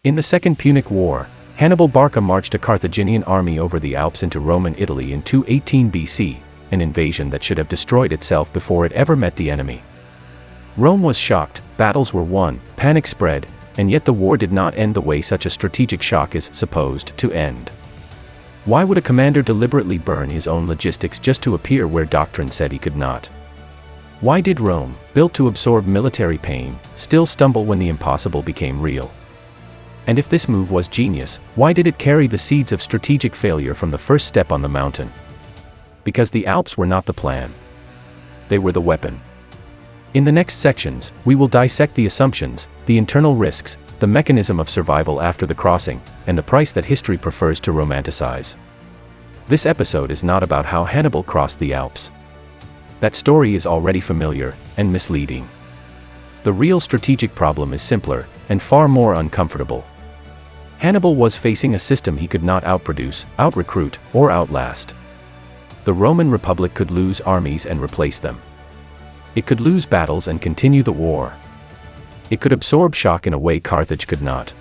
In the Second Punic War, Hannibal Barca marched a Carthaginian army over the Alps into Roman Italy in 218 BC, an invasion that should have destroyed itself before it ever met the enemy. Rome was shocked, battles were won, panic spread, and yet the war did not end the way such a strategic shock is supposed to end. Why would a commander deliberately burn his own logistics just to appear where doctrine said he could not? Why did Rome, built to absorb military pain, still stumble when the impossible became real? And if this move was genius, why did it carry the seeds of strategic failure from the first step on the mountain? Because the Alps were not the plan. They were the weapon. In the next sections, we will dissect the assumptions, the internal risks, the mechanism of survival after the crossing, and the price that history prefers to romanticize. This episode is not about how Hannibal crossed the Alps. That story is already familiar and misleading. The real strategic problem is simpler and far more uncomfortable. Hannibal was facing a system he could not outproduce, outrecruit, or outlast. The Roman Republic could lose armies and replace them. It could lose battles and continue the war. It could absorb shock in a way Carthage could not.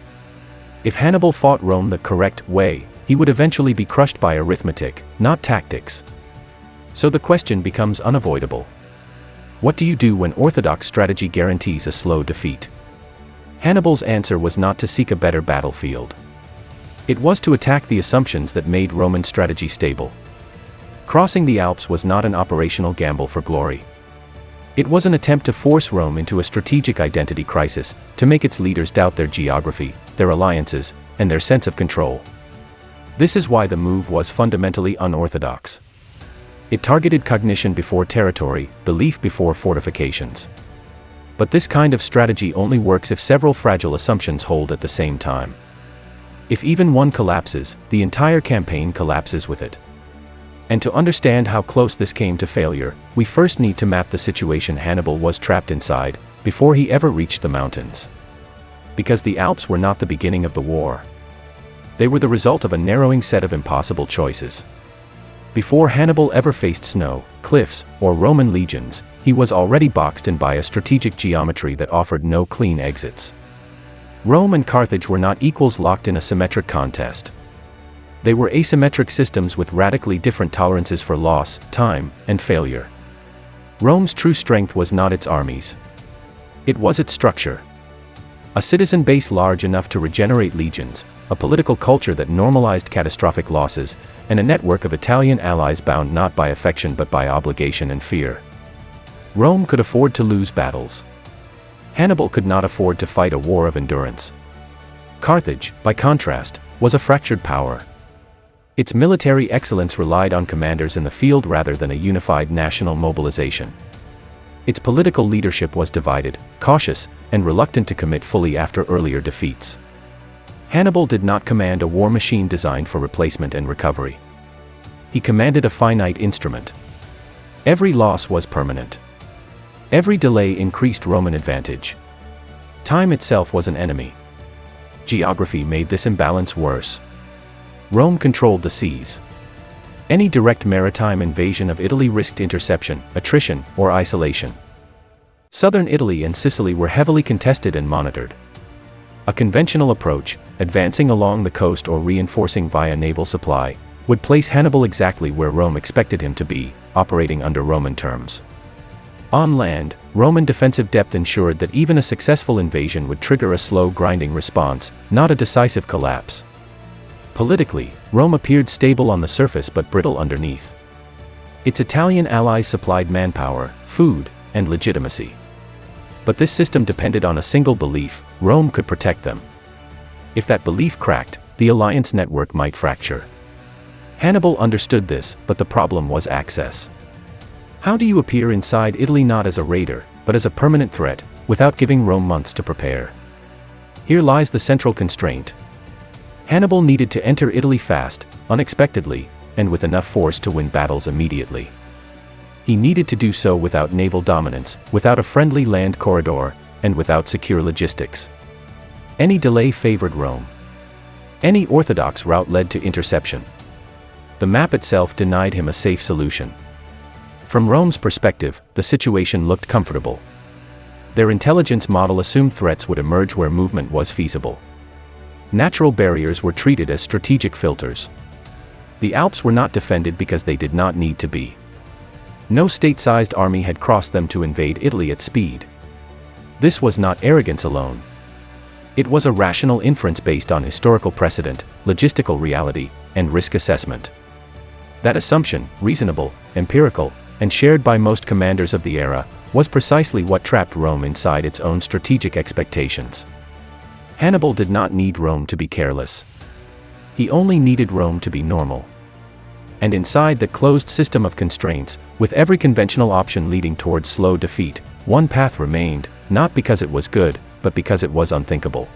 If Hannibal fought Rome the correct way, he would eventually be crushed by arithmetic, not tactics. So the question becomes unavoidable. What do you do when orthodox strategy guarantees a slow defeat? Hannibal's answer was not to seek a better battlefield. It was to attack the assumptions that made Roman strategy stable. Crossing the Alps was not an operational gamble for glory. It was an attempt to force Rome into a strategic identity crisis, to make its leaders doubt their geography, their alliances, and their sense of control. This is why the move was fundamentally unorthodox. It targeted cognition before territory, belief before fortifications. But this kind of strategy only works if several fragile assumptions hold at the same time. If even one collapses, the entire campaign collapses with it. And to understand how close this came to failure, we first need to map the situation Hannibal was trapped inside, before he ever reached the mountains. Because the Alps were not the beginning of the war. They were the result of a narrowing set of impossible choices. Before Hannibal ever faced snow, cliffs, or Roman legions, he was already boxed in by a strategic geometry that offered no clean exits. Rome and Carthage were not equals locked in a symmetric contest. They were asymmetric systems with radically different tolerances for loss, time, and failure. Rome's true strength was not its armies. It was its structure. A citizen base large enough to regenerate legions, a political culture that normalized catastrophic losses, and a network of Italian allies bound not by affection but by obligation and fear. Rome could afford to lose battles. Hannibal could not afford to fight a war of endurance. Carthage, by contrast, was a fractured power. Its military excellence relied on commanders in the field rather than a unified national mobilization. Its political leadership was divided, cautious, and reluctant to commit fully after earlier defeats. Hannibal did not command a war machine designed for replacement and recovery. He commanded a finite instrument. Every loss was permanent. Every delay increased Roman advantage. Time itself was an enemy. Geography made this imbalance worse. Rome controlled the seas. Any direct maritime invasion of Italy risked interception, attrition, or isolation. Southern Italy and Sicily were heavily contested and monitored. A conventional approach, advancing along the coast or reinforcing via naval supply, would place Hannibal exactly where Rome expected him to be, operating under Roman terms. On land, Roman defensive depth ensured that even a successful invasion would trigger a slow grinding response, not a decisive collapse. Politically, Rome appeared stable on the surface but brittle underneath. Its Italian allies supplied manpower, food, and legitimacy. But this system depended on a single belief: Rome could protect them. If that belief cracked, the alliance network might fracture. Hannibal understood this, but the problem was access. How do you appear inside Italy not as a raider, but as a permanent threat, without giving Rome months to prepare? Here lies the central constraint. Hannibal needed to enter Italy fast, unexpectedly, and with enough force to win battles immediately. He needed to do so without naval dominance, without a friendly land corridor, and without secure logistics. Any delay favored Rome. Any orthodox route led to interception. The map itself denied him a safe solution. From Rome's perspective, the situation looked comfortable. Their intelligence model assumed threats would emerge where movement was feasible. Natural barriers were treated as strategic filters. The Alps were not defended because they did not need to be. No state-sized army had crossed them to invade Italy at speed. This was not arrogance alone. It was a rational inference based on historical precedent, logistical reality, and risk assessment. That assumption, reasonable, empirical, and shared by most commanders of the era, was precisely what trapped Rome inside its own strategic expectations. Hannibal did not need Rome to be careless. He only needed Rome to be normal. And inside the closed system of constraints, with every conventional option leading towards slow defeat, one path remained, not because it was good, but because it was unthinkable.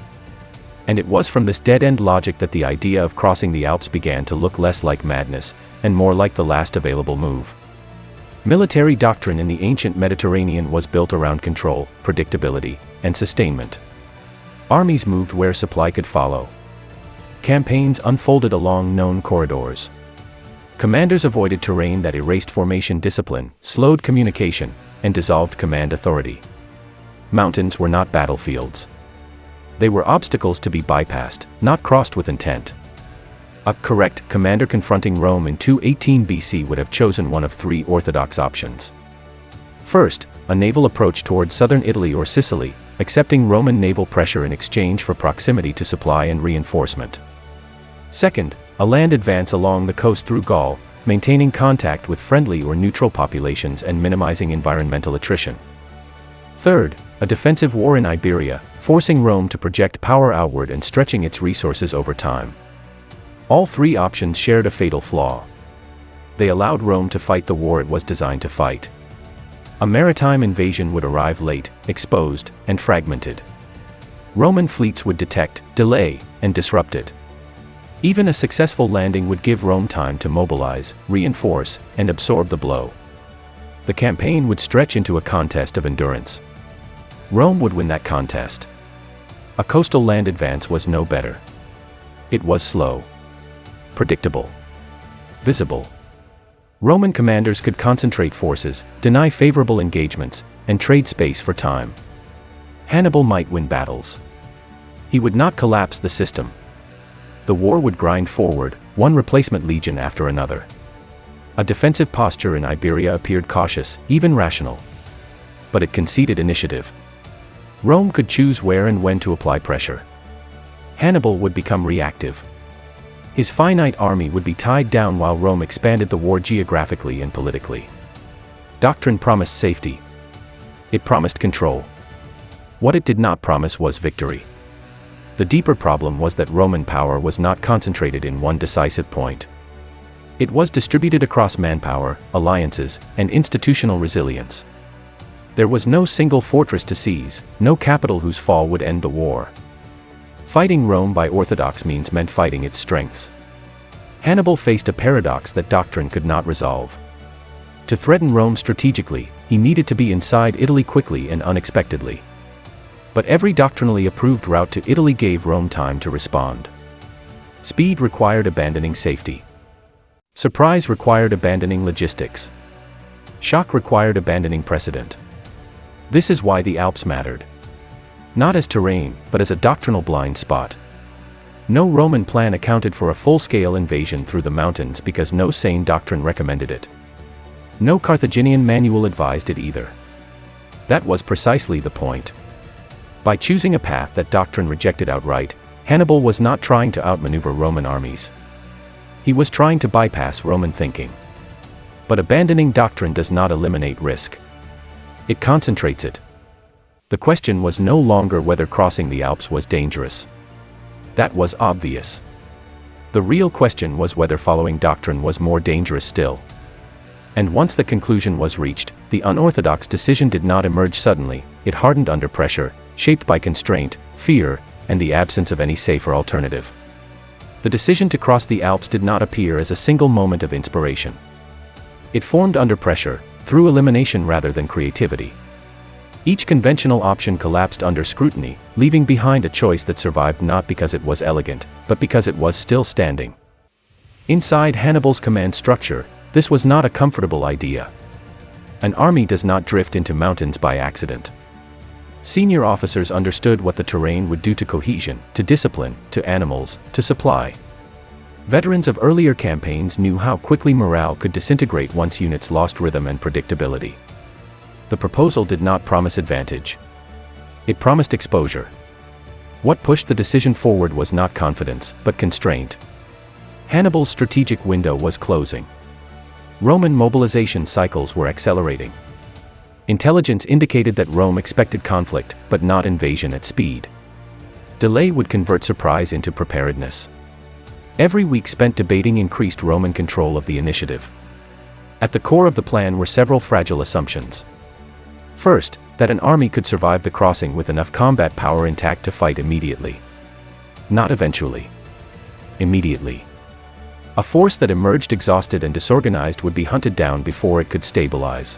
And it was from this dead-end logic that the idea of crossing the Alps began to look less like madness, and more like the last available move. Military doctrine in the ancient Mediterranean was built around control, predictability, and sustainment. Armies moved where supply could follow. Campaigns unfolded along known corridors. Commanders avoided terrain that erased formation discipline, slowed communication, and dissolved command authority. Mountains were not battlefields. They were obstacles to be bypassed, not crossed with intent. A correct commander confronting Rome in 218 BC would have chosen one of three orthodox options. First, a naval approach towards southern Italy or Sicily, accepting Roman naval pressure in exchange for proximity to supply and reinforcement. Second, a land advance along the coast through Gaul, maintaining contact with friendly or neutral populations and minimizing environmental attrition. Third, a defensive war in Iberia, forcing Rome to project power outward and stretching its resources over time. All three options shared a fatal flaw. They allowed Rome to fight the war it was designed to fight. A maritime invasion would arrive late, exposed, and fragmented. Roman fleets would detect, delay, and disrupt it. Even a successful landing would give Rome time to mobilize, reinforce, and absorb the blow. The campaign would stretch into a contest of endurance. Rome would win that contest. A coastal land advance was no better. It was slow, predictable, visible. Roman commanders could concentrate forces, deny favorable engagements, and trade space for time. Hannibal might win battles. He would not collapse the system. The war would grind forward, one replacement legion after another. A defensive posture in Iberia appeared cautious, even rational. But it conceded initiative. Rome could choose where and when to apply pressure. Hannibal would become reactive. His finite army would be tied down while Rome expanded the war geographically and politically. Doctrine promised safety. It promised control. What it did not promise was victory. The deeper problem was that Roman power was not concentrated in one decisive point. It was distributed across manpower, alliances, and institutional resilience. There was no single fortress to seize, no capital whose fall would end the war. Fighting Rome by orthodox means meant fighting its strengths. Hannibal faced a paradox that doctrine could not resolve. To threaten Rome strategically, he needed to be inside Italy quickly and unexpectedly. But every doctrinally approved route to Italy gave Rome time to respond. Speed required abandoning safety. Surprise required abandoning logistics. Shock required abandoning precedent. This is why the Alps mattered. Not as terrain, but as a doctrinal blind spot. No Roman plan accounted for a full-scale invasion through the mountains because no sane doctrine recommended it. No Carthaginian manual advised it either. That was precisely the point. By choosing a path that doctrine rejected outright, Hannibal was not trying to outmaneuver Roman armies. He was trying to bypass Roman thinking. But abandoning doctrine does not eliminate risk. It concentrates it. The question was no longer whether crossing the Alps was dangerous. That was obvious. The real question was whether following doctrine was more dangerous still. And once the conclusion was reached, the unorthodox decision did not emerge suddenly. It hardened under pressure, shaped by constraint, fear, and the absence of any safer alternative. The decision to cross the Alps did not appear as a single moment of inspiration. It formed under pressure, through elimination rather than creativity. Each conventional option collapsed under scrutiny, leaving behind a choice that survived not because it was elegant, but because it was still standing. Inside Hannibal's command structure, this was not a comfortable idea. An army does not drift into mountains by accident. Senior officers understood what the terrain would do to cohesion, to discipline, to animals, to supply. Veterans of earlier campaigns knew how quickly morale could disintegrate once units lost rhythm and predictability. The proposal did not promise advantage. It promised exposure. What pushed the decision forward was not confidence, but constraint. Hannibal's strategic window was closing. Roman mobilization cycles were accelerating. Intelligence indicated that Rome expected conflict, but not invasion at speed. Delay would convert surprise into preparedness. Every week spent debating increased Roman control of the initiative. At the core of the plan were several fragile assumptions. First, that an army could survive the crossing with enough combat power intact to fight immediately. Not eventually. Immediately. A force that emerged exhausted and disorganized would be hunted down before it could stabilize.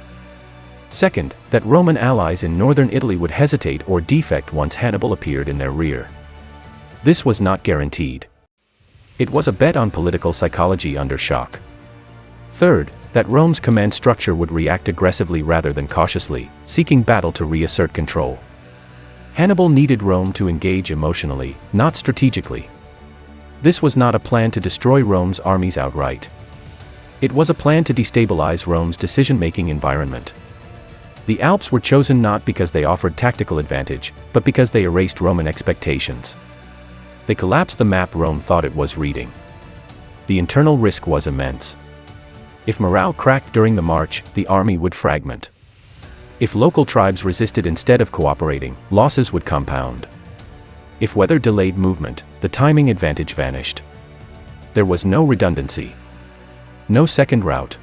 Second, that Roman allies in northern Italy would hesitate or defect once Hannibal appeared in their rear. This was not guaranteed. It was a bet on political psychology under shock. Third, that Rome's command structure would react aggressively rather than cautiously, seeking battle to reassert control. Hannibal needed Rome to engage emotionally, not strategically. This was not a plan to destroy Rome's armies outright. It was a plan to destabilize Rome's decision-making environment. The Alps were chosen not because they offered tactical advantage, but because they erased Roman expectations. They collapsed the map Rome thought it was reading. The internal risk was immense. If morale cracked during the march, the army would fragment. If local tribes resisted instead of cooperating, losses would compound. If weather delayed movement, the timing advantage vanished. There was no redundancy. No second route.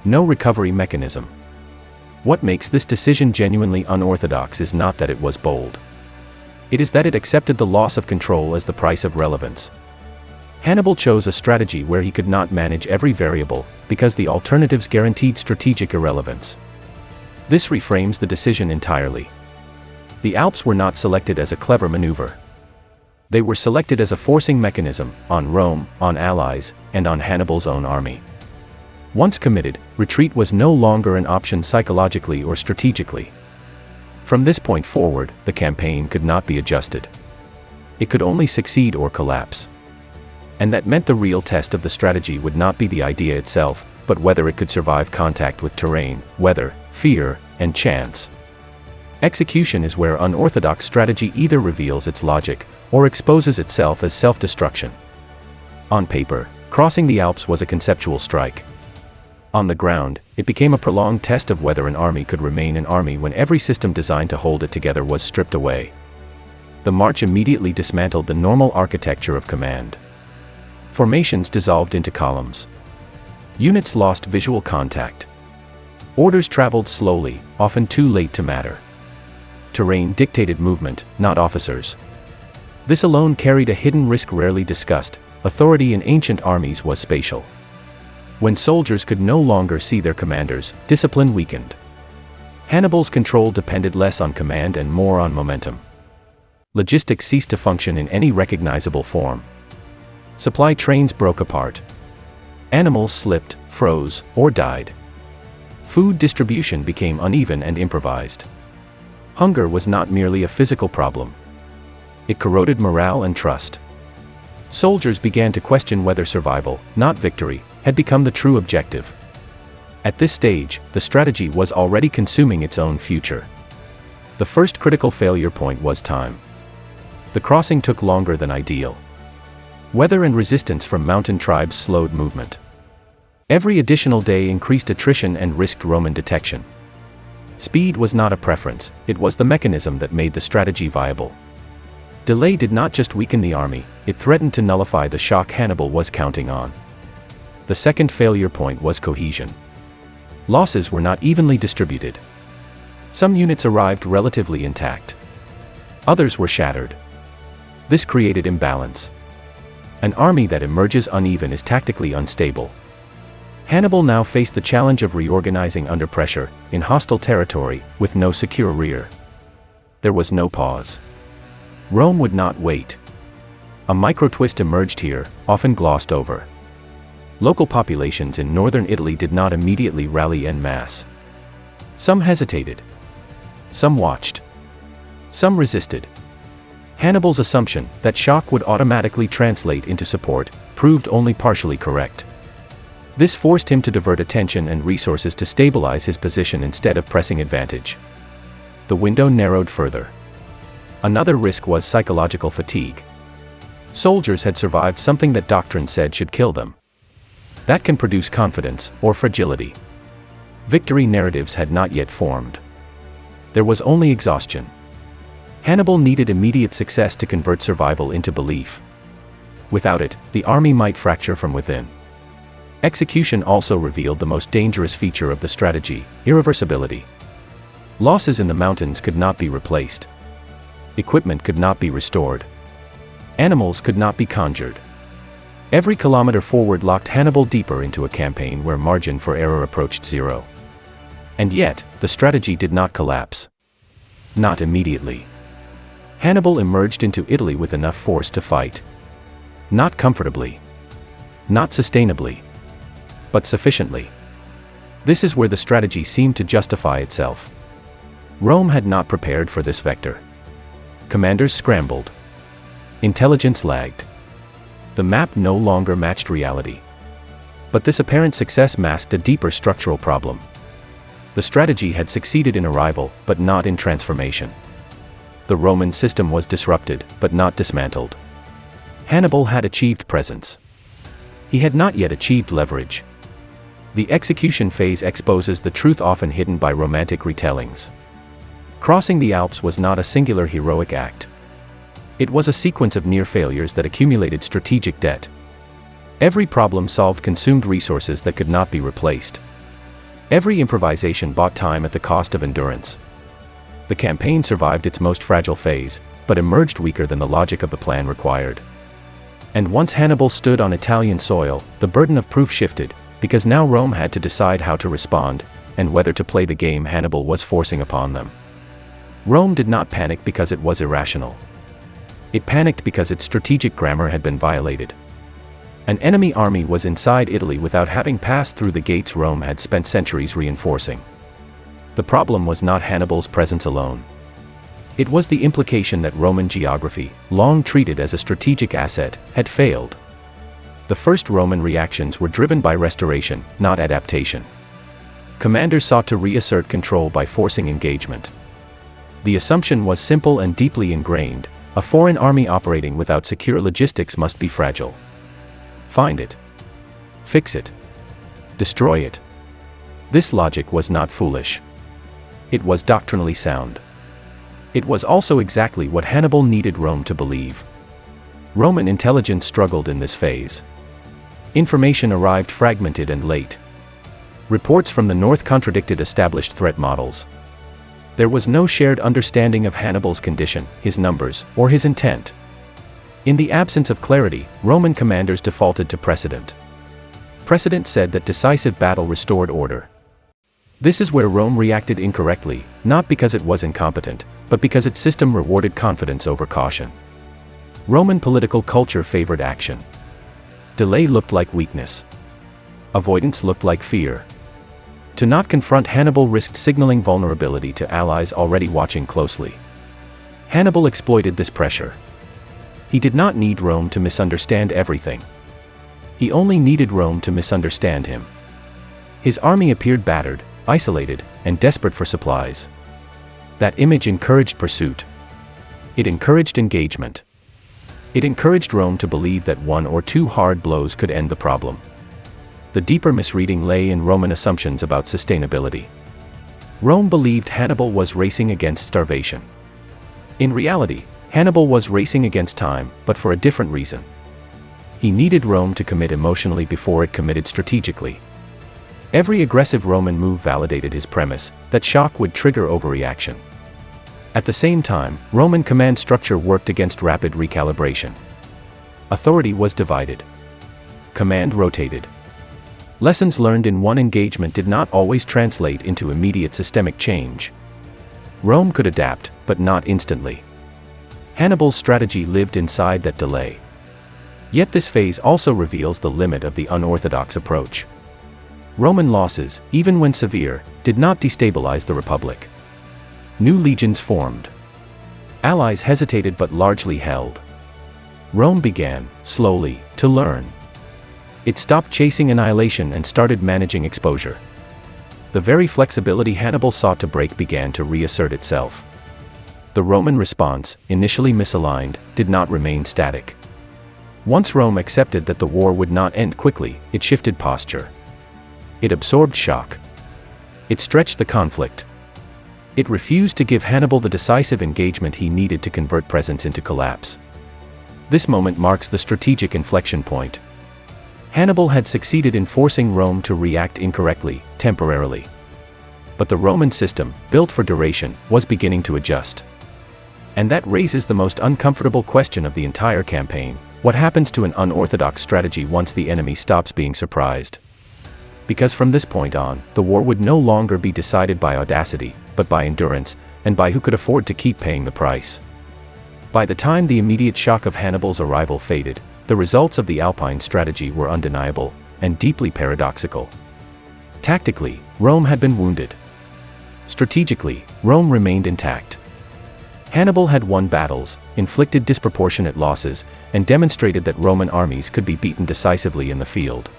No recovery mechanism. What makes this decision genuinely unorthodox is not that it was bold. It is that it accepted the loss of control as the price of relevance. Hannibal chose a strategy where he could not manage every variable, because the alternatives guaranteed strategic irrelevance. This reframes the decision entirely. The Alps were not selected as a clever maneuver. They were selected as a forcing mechanism, on Rome, on allies, and on Hannibal's own army. Once committed, retreat was no longer an option psychologically or strategically. From this point forward, the campaign could not be adjusted. It could only succeed or collapse. And that meant the real test of the strategy would not be the idea itself, but whether it could survive contact with terrain, weather, fear, and chance. Execution is where unorthodox strategy either reveals its logic, or exposes itself as self-destruction. On paper, crossing the Alps was a conceptual strike. On the ground, it became a prolonged test of whether an army could remain an army when every system designed to hold it together was stripped away. The march immediately dismantled the normal architecture of command. Formations dissolved into columns. Units lost visual contact. Orders traveled slowly, often too late to matter. Terrain dictated movement, not officers. This alone carried a hidden risk rarely discussed. Authority in ancient armies was spatial. When soldiers could no longer see their commanders, discipline weakened. Hannibal's control depended less on command and more on momentum. Logistics ceased to function in any recognizable form. Supply trains broke apart. Animals slipped, froze, or died. Food distribution became uneven and improvised. Hunger was not merely a physical problem. It corroded morale and trust. Soldiers began to question whether survival, not victory, had become the true objective. At this stage, the strategy was already consuming its own future. The first critical failure point was time. The crossing took longer than ideal. Weather and resistance from mountain tribes slowed movement. Every additional day increased attrition and risked Roman detection. Speed was not a preference, it was the mechanism that made the strategy viable. Delay did not just weaken the army, it threatened to nullify the shock Hannibal was counting on. The second failure point was cohesion. Losses were not evenly distributed. Some units arrived relatively intact. Others were shattered. This created imbalance. An army that emerges uneven is tactically unstable. Hannibal now faced the challenge of reorganizing under pressure, in hostile territory, with no secure rear. There was no pause. Rome would not wait. A micro-twist emerged here, often glossed over. Local populations in northern Italy did not immediately rally en masse. Some hesitated. Some watched. Some resisted. Hannibal's assumption that shock would automatically translate into support proved only partially correct. This forced him to divert attention and resources to stabilize his position instead of pressing advantage. The window narrowed further. Another risk was psychological fatigue. Soldiers had survived something that doctrine said should kill them. That can produce confidence or fragility. Victory narratives had not yet formed. There was only exhaustion. Hannibal needed immediate success to convert survival into belief. Without it, the army might fracture from within. Execution also revealed the most dangerous feature of the strategy: irreversibility. Losses in the mountains could not be replaced. Equipment could not be restored. Animals could not be conjured. Every kilometer forward locked Hannibal deeper into a campaign where margin for error approached zero. And yet, the strategy did not collapse. Not immediately. Hannibal emerged into Italy with enough force to fight. Not comfortably. Not sustainably. But sufficiently. This is where the strategy seemed to justify itself. Rome had not prepared for this vector. Commanders scrambled. Intelligence lagged. The map no longer matched reality. But this apparent success masked a deeper structural problem. The strategy had succeeded in arrival, but not in transformation. The Roman system was disrupted, but not dismantled. Hannibal had achieved presence. He had not yet achieved leverage. The execution phase exposes the truth often hidden by romantic retellings. Crossing the Alps was not a singular heroic act. It was a sequence of near failures that accumulated strategic debt. Every problem solved consumed resources that could not be replaced. Every improvisation bought time at the cost of endurance. The campaign survived its most fragile phase, but emerged weaker than the logic of the plan required. And once Hannibal stood on Italian soil, the burden of proof shifted, because now Rome had to decide how to respond, and whether to play the game Hannibal was forcing upon them. Rome did not panic because it was irrational. It panicked because its strategic grammar had been violated. An enemy army was inside Italy without having passed through the gates Rome had spent centuries reinforcing. The problem was not Hannibal's presence alone. It was the implication that Roman geography, long treated as a strategic asset, had failed. The first Roman reactions were driven by restoration, not adaptation. Commanders sought to reassert control by forcing engagement. The assumption was simple and deeply ingrained: a foreign army operating without secure logistics must be fragile. Find it. Fix it. Destroy it. This logic was not foolish. It was doctrinally sound. It was also exactly what Hannibal needed Rome to believe. Roman intelligence struggled in this phase. Information arrived fragmented and late. Reports from the north contradicted established threat models. There was no shared understanding of Hannibal's condition, his numbers, or his intent. In the absence of clarity, Roman commanders defaulted to precedent. Precedent said that decisive battle restored order. This is where Rome reacted incorrectly, not because it was incompetent, but because its system rewarded confidence over caution. Roman political culture favored action. Delay looked like weakness. Avoidance looked like fear. To not confront Hannibal risked signaling vulnerability to allies already watching closely. Hannibal exploited this pressure. He did not need Rome to misunderstand everything. He only needed Rome to misunderstand him. His army appeared battered, isolated, and desperate for supplies. That image encouraged pursuit. It encouraged engagement. It encouraged Rome to believe that one or two hard blows could end the problem. The deeper misreading lay in Roman assumptions about sustainability. Rome believed Hannibal was racing against starvation. In reality, Hannibal was racing against time, but for a different reason. He needed Rome to commit emotionally before it committed strategically. Every aggressive Roman move validated his premise that shock would trigger overreaction. At the same time, Roman command structure worked against rapid recalibration. Authority was divided. Command rotated. Lessons learned in one engagement did not always translate into immediate systemic change. Rome could adapt, but not instantly. Hannibal's strategy lived inside that delay. Yet this phase also reveals the limit of the unorthodox approach. Roman losses, even when severe, did not destabilize the Republic. New legions formed. Allies hesitated but largely held. Rome began, slowly, to learn. It stopped chasing annihilation and started managing exposure. The very flexibility Hannibal sought to break began to reassert itself. The Roman response, initially misaligned, did not remain static. Once Rome accepted that the war would not end quickly, it shifted posture. It absorbed shock. It stretched the conflict. It refused to give Hannibal the decisive engagement he needed to convert presence into collapse. This moment marks the strategic inflection point. Hannibal had succeeded in forcing Rome to react incorrectly, temporarily. But the Roman system, built for duration, was beginning to adjust. And that raises the most uncomfortable question of the entire campaign: what happens to an unorthodox strategy once the enemy stops being surprised? Because from this point on, the war would no longer be decided by audacity, but by endurance, and by who could afford to keep paying the price. By the time the immediate shock of Hannibal's arrival faded, the results of the Alpine strategy were undeniable, and deeply paradoxical. Tactically, Rome had been wounded. Strategically, Rome remained intact. Hannibal had won battles, inflicted disproportionate losses, and demonstrated that Roman armies could be beaten decisively in the field.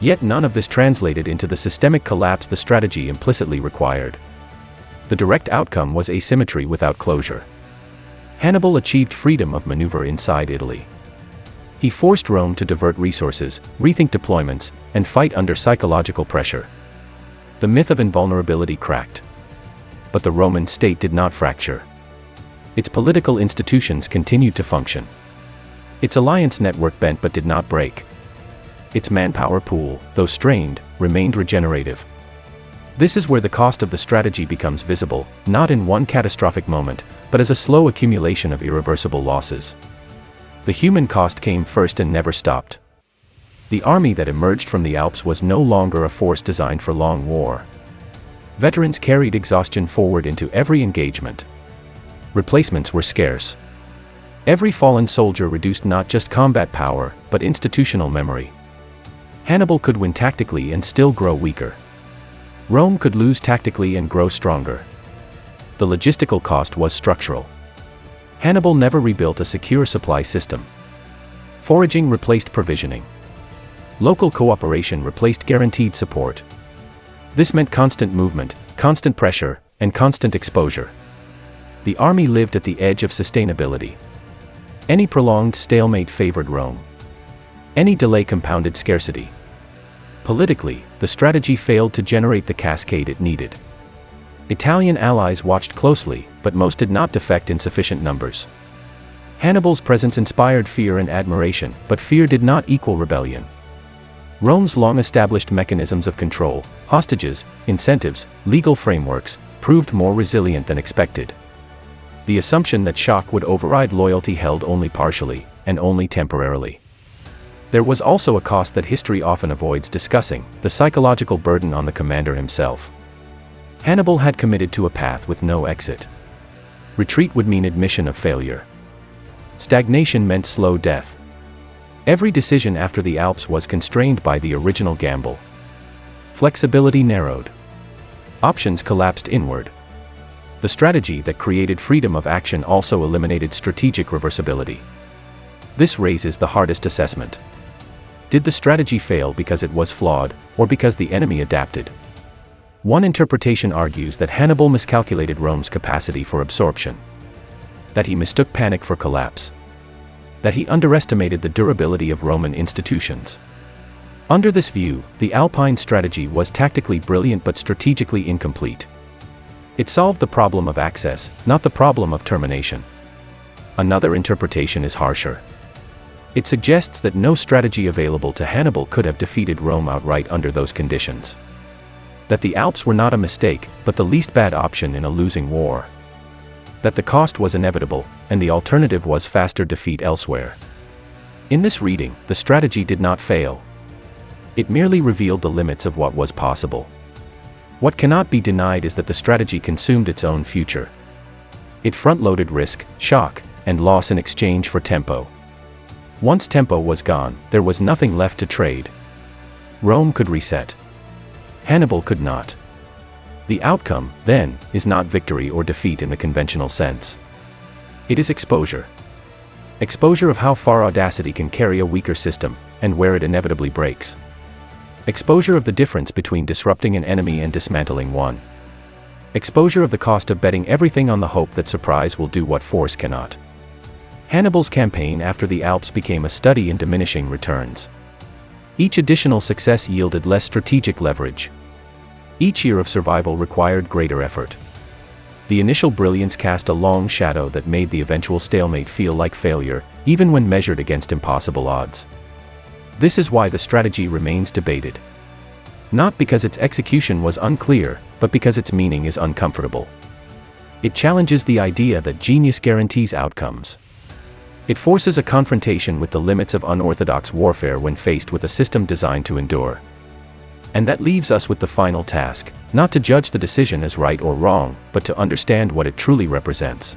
Yet none of this translated into the systemic collapse the strategy implicitly required. The direct outcome was asymmetry without closure. Hannibal achieved freedom of maneuver inside Italy. He forced Rome to divert resources, rethink deployments, and fight under psychological pressure. The myth of invulnerability cracked. But the Roman state did not fracture. Its political institutions continued to function. Its alliance network bent but did not break. Its manpower pool, though strained, remained regenerative. This is where the cost of the strategy becomes visible, not in one catastrophic moment, but as a slow accumulation of irreversible losses. The human cost came first and never stopped. The army that emerged from the Alps was no longer a force designed for long war. Veterans carried exhaustion forward into every engagement. Replacements were scarce. Every fallen soldier reduced not just combat power, but institutional memory. Hannibal could win tactically and still grow weaker. Rome could lose tactically and grow stronger. The logistical cost was structural. Hannibal never rebuilt a secure supply system. Foraging replaced provisioning. Local cooperation replaced guaranteed support. This meant constant movement, constant pressure, and constant exposure. The army lived at the edge of sustainability. Any prolonged stalemate favored Rome. Any delay compounded scarcity. Politically, the strategy failed to generate the cascade it needed. Italian allies watched closely, but most did not defect in sufficient numbers. Hannibal's presence inspired fear and admiration, but fear did not equal rebellion. Rome's long-established mechanisms of control, hostages, incentives, legal frameworks, proved more resilient than expected. The assumption that shock would override loyalty held only partially, and only temporarily. There was also a cost that history often avoids discussing: the psychological burden on the commander himself. Hannibal had committed to a path with no exit. Retreat would mean admission of failure. Stagnation meant slow death. Every decision after the Alps was constrained by the original gamble. Flexibility narrowed. Options collapsed inward. The strategy that created freedom of action also eliminated strategic reversibility. This raises the hardest assessment. Did the strategy fail because it was flawed, or because the enemy adapted? One interpretation argues that Hannibal miscalculated Rome's capacity for absorption. That he mistook panic for collapse. That he underestimated the durability of Roman institutions. Under this view, the Alpine strategy was tactically brilliant but strategically incomplete. It solved the problem of access, not the problem of termination. Another interpretation is harsher. It suggests that no strategy available to Hannibal could have defeated Rome outright under those conditions. That the Alps were not a mistake, but the least bad option in a losing war. That the cost was inevitable, and the alternative was faster defeat elsewhere. In this reading, the strategy did not fail. It merely revealed the limits of what was possible. What cannot be denied is that the strategy consumed its own future. It front-loaded risk, shock, and loss in exchange for tempo. Once tempo was gone, there was nothing left to trade. Rome could reset. Hannibal could not. The outcome, then, is not victory or defeat in the conventional sense. It is exposure. Exposure of how far audacity can carry a weaker system, and where it inevitably breaks. Exposure of the difference between disrupting an enemy and dismantling one. Exposure of the cost of betting everything on the hope that surprise will do what force cannot. Hannibal's campaign after the Alps became a study in diminishing returns. Each additional success yielded less strategic leverage. Each year of survival required greater effort. The initial brilliance cast a long shadow that made the eventual stalemate feel like failure, even when measured against impossible odds. This is why the strategy remains debated. Not because its execution was unclear, but because its meaning is uncomfortable. It challenges the idea that genius guarantees outcomes. It forces a confrontation with the limits of unorthodox warfare when faced with a system designed to endure. And that leaves us with the final task, not to judge the decision as right or wrong, but to understand what it truly represents.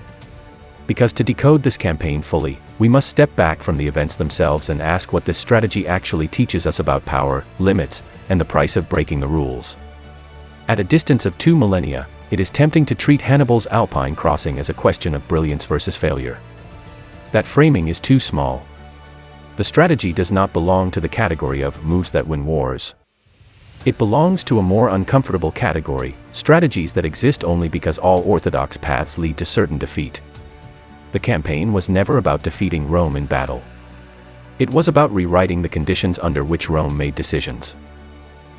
Because to decode this campaign fully, we must step back from the events themselves and ask what this strategy actually teaches us about power, limits, and the price of breaking the rules. At a distance of 2 millennia, it is tempting to treat Hannibal's Alpine crossing as a question of brilliance versus failure. That framing is too small. The strategy does not belong to the category of moves that win wars. It belongs to a more uncomfortable category, strategies that exist only because all orthodox paths lead to certain defeat. The campaign was never about defeating Rome in battle. It was about rewriting the conditions under which Rome made decisions.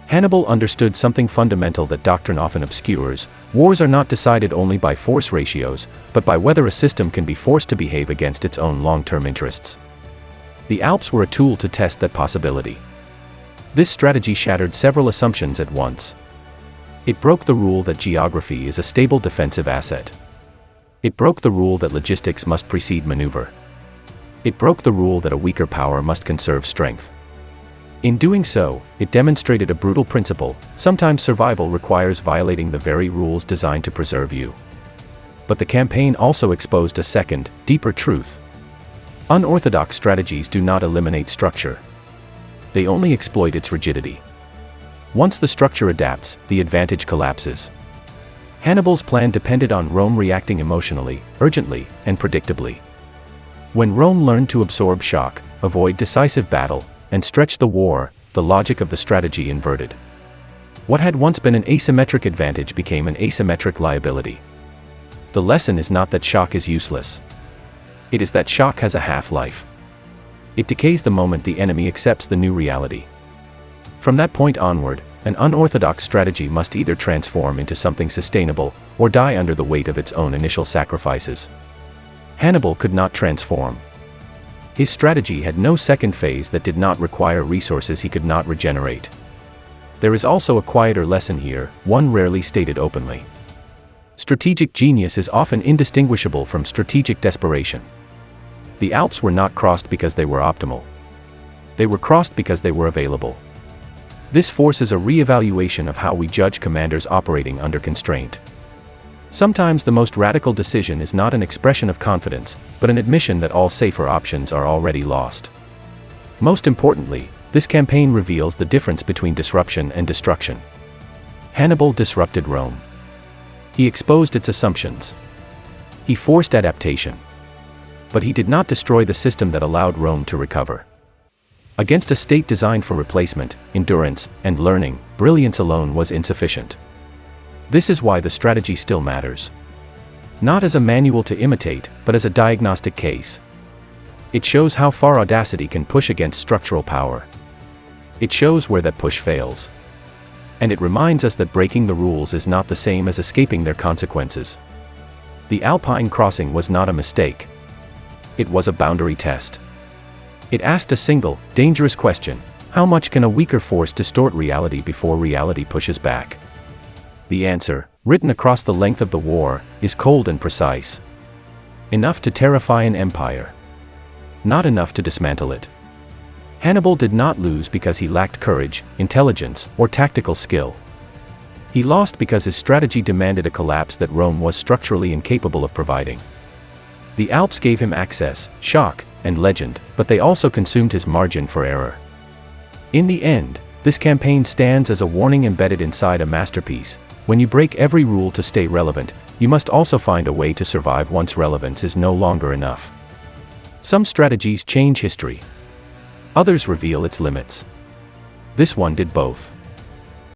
Hannibal understood something fundamental that doctrine often obscures: wars are not decided only by force ratios, but by whether a system can be forced to behave against its own long-term interests. The Alps were a tool to test that possibility. This strategy shattered several assumptions at once. It broke the rule that geography is a stable defensive asset. It broke the rule that logistics must precede maneuver. It broke the rule that a weaker power must conserve strength. In doing so, it demonstrated a brutal principle: sometimes survival requires violating the very rules designed to preserve you. But the campaign also exposed a second, deeper truth. Unorthodox strategies do not eliminate structure. They only exploit its rigidity. Once the structure adapts, the advantage collapses. Hannibal's plan depended on Rome reacting emotionally, urgently, and predictably. When Rome learned to absorb shock, avoid decisive battle, and stretch the war, the logic of the strategy inverted. What had once been an asymmetric advantage became an asymmetric liability. The lesson is not that shock is useless. It is that shock has a half-life. It decays the moment the enemy accepts the new reality. From that point onward, an unorthodox strategy must either transform into something sustainable, or die under the weight of its own initial sacrifices. Hannibal could not transform. His strategy had no second phase that did not require resources he could not regenerate. There is also a quieter lesson here, one rarely stated openly. Strategic genius is often indistinguishable from strategic desperation. The Alps were not crossed because they were optimal. They were crossed because they were available. This forces a re-evaluation of how we judge commanders operating under constraint. Sometimes the most radical decision is not an expression of confidence, but an admission that all safer options are already lost. Most importantly, this campaign reveals the difference between disruption and destruction. Hannibal disrupted Rome. He exposed its assumptions. He forced adaptation. But he did not destroy the system that allowed Rome to recover. Against a state designed for replacement, endurance, and learning, brilliance alone was insufficient. This is why the strategy still matters. Not as a manual to imitate, but as a diagnostic case. It shows how far audacity can push against structural power. It shows where that push fails. And it reminds us that breaking the rules is not the same as escaping their consequences. The Alpine crossing was not a mistake. It was a boundary test. It asked a single, dangerous question: how much can a weaker force distort reality before reality pushes back? The answer, written across the length of the war, is cold and precise. Enough to terrify an empire. Not enough to dismantle it. Hannibal did not lose because he lacked courage, intelligence, or tactical skill. He lost because his strategy demanded a collapse that Rome was structurally incapable of providing. The Alps gave him access, shock, and legend, but they also consumed his margin for error. In the end, this campaign stands as a warning embedded inside a masterpiece: when you break every rule to stay relevant, you must also find a way to survive once relevance is no longer enough. Some strategies change history. Others reveal its limits. This one did both.